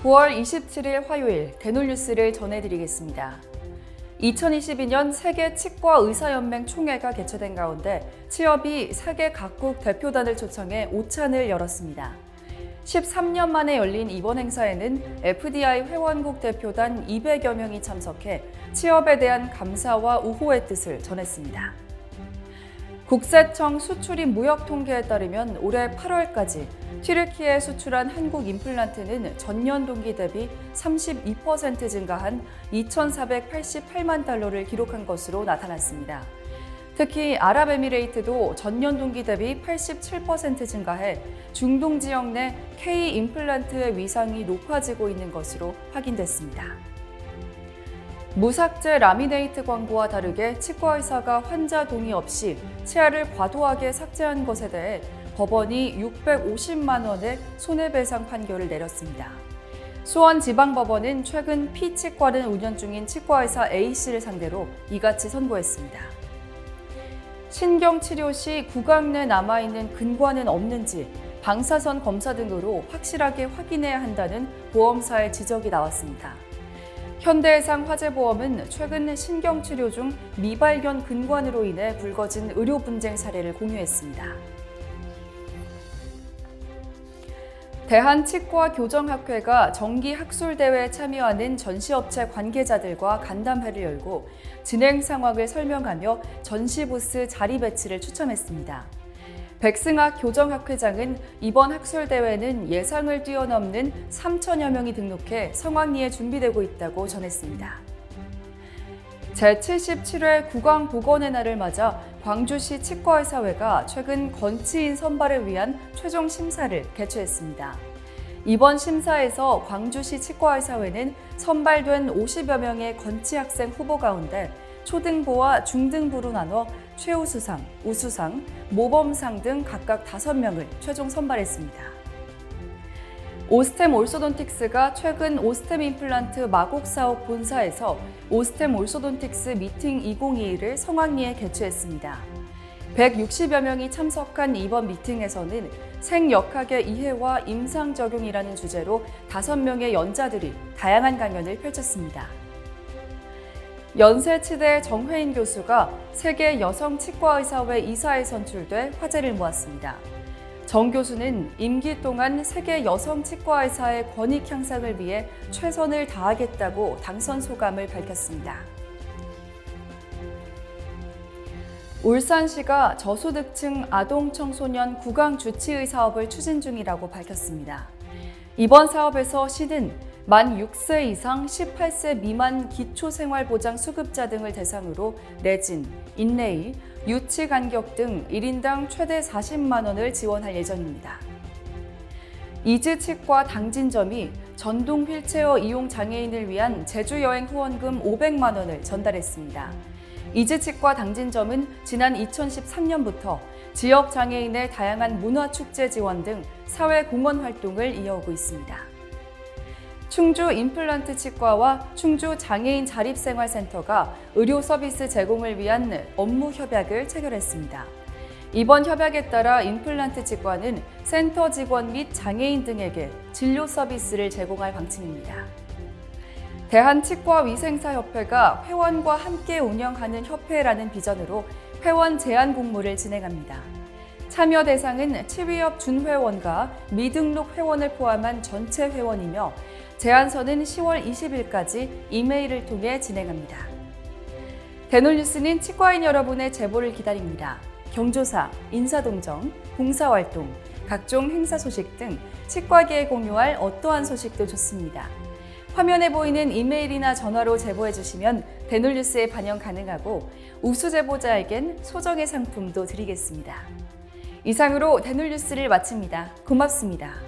9월 27일 화요일 대놀뉴스를 전해드리겠습니다. 2022년 세계 치과의사연맹 총회가 개최된 가운데 치협이 세계 각국 대표단을 초청해 오찬을 열었습니다. 13년 만에 열린 이번 행사에는 FDI 회원국 대표단 200여 명이 참석해 치협에 대한 감사와 우호의 뜻을 전했습니다. 국세청 수출입 무역 통계에 따르면 올해 8월까지 튀르키예에 수출한 한국 임플란트는 전년 동기 대비 32% 증가한 2,488만 달러를 기록한 것으로 나타났습니다. 특히 아랍에미레이트도 전년 동기 대비 87% 증가해 중동 지역 내 K 임플란트의 위상이 높아지고 있는 것으로 확인됐습니다. 무삭제 라미네이트 광고와 다르게 치과의사가 환자 동의 없이 치아를 과도하게 삭제한 것에 대해 법원이 650만 원의 손해배상 판결을 내렸습니다. 수원지방법원은 최근 P치과를 운영 중인 치과의사 A씨를 상대로 이같이 선고했습니다. 신경치료 시 구강 내 남아있는 근관은 없는지 방사선 검사 등으로 확실하게 확인해야 한다는 보험사의 지적이 나왔습니다. 현대해상 화재보험은 최근 신경치료 중 미발견 근관으로 인해 불거진 의료 분쟁 사례를 공유했습니다. 대한치과교정학회가 정기학술대회에 참여하는 전시업체 관계자들과 간담회를 열고 진행 상황을 설명하며 전시부스 자리 배치를 추천했습니다. 백승학 교정학회장은 이번 학술대회는 예상을 뛰어넘는 3천여 명이 등록해 성황리에 준비되고 있다고 전했습니다. 제77회 구강보건의 날을 맞아 광주시 치과의사회가 최근 건치인 선발을 위한 최종 심사를 개최했습니다. 이번 심사에서 광주시 치과의사회는 선발된 50여 명의 건치 학생 후보 가운데 초등부와 중등부로 나눠 최우수상, 우수상, 모범상 등 각각 5명을 최종 선발했습니다. 오스템 올소돈틱스가 최근 오스템 임플란트 마곡 사업 본사에서 오스템 올소돈틱스 미팅 2022를 성황리에 개최했습니다. 160여 명이 참석한 이번 미팅에서는 생역학의 이해와 임상 적용이라는 주제로 5명의 연자들이 다양한 강연을 펼쳤습니다. 연세치대 정회인 교수가 세계 여성치과의사회 이사에 선출돼 화제를 모았습니다. 정 교수는 임기 동안 세계 여성치과의사의 권익 향상을 위해 최선을 다하겠다고 당선 소감을 밝혔습니다. 울산시가 저소득층 아동청소년 구강주치의 사업을 추진 중이라고 밝혔습니다. 이번 사업에서 시는 만 6세 이상 18세 미만 기초생활보장 수급자 등을 대상으로 내진, 인레이, 유치 간격 등 1인당 최대 40만 원을 지원할 예정입니다. 이즈치과 당진점이 전동 휠체어 이용 장애인을 위한 제주여행 후원금 500만 원을 전달했습니다. 이즈치과 당진점은 지난 2013년부터 지역 장애인의 다양한 문화축제 지원 등 사회공헌 활동을 이어오고 있습니다. 충주 임플란트 치과와 충주 장애인 자립생활센터가 의료 서비스 제공을 위한 업무 협약을 체결했습니다. 이번 협약에 따라 임플란트 치과는 센터 직원 및 장애인 등에게 진료 서비스를 제공할 방침입니다. 대한치과위생사협회가 회원과 함께 운영하는 협회라는 비전으로 회원 제안 공모를 진행합니다. 참여 대상은 치위협 준회원과 미등록 회원을 포함한 전체 회원이며 제안서는 10월 20일까지 이메일을 통해 진행합니다. 대놀뉴스는 치과인 여러분의 제보를 기다립니다. 경조사, 인사동정, 봉사활동, 각종 행사 소식 등 치과계에 공유할 어떠한 소식도 좋습니다. 화면에 보이는 이메일이나 전화로 제보해 주시면 대놀뉴스에 반영 가능하고 우수 제보자에겐 소정의 상품도 드리겠습니다. 이상으로 대놀뉴스를 마칩니다. 고맙습니다.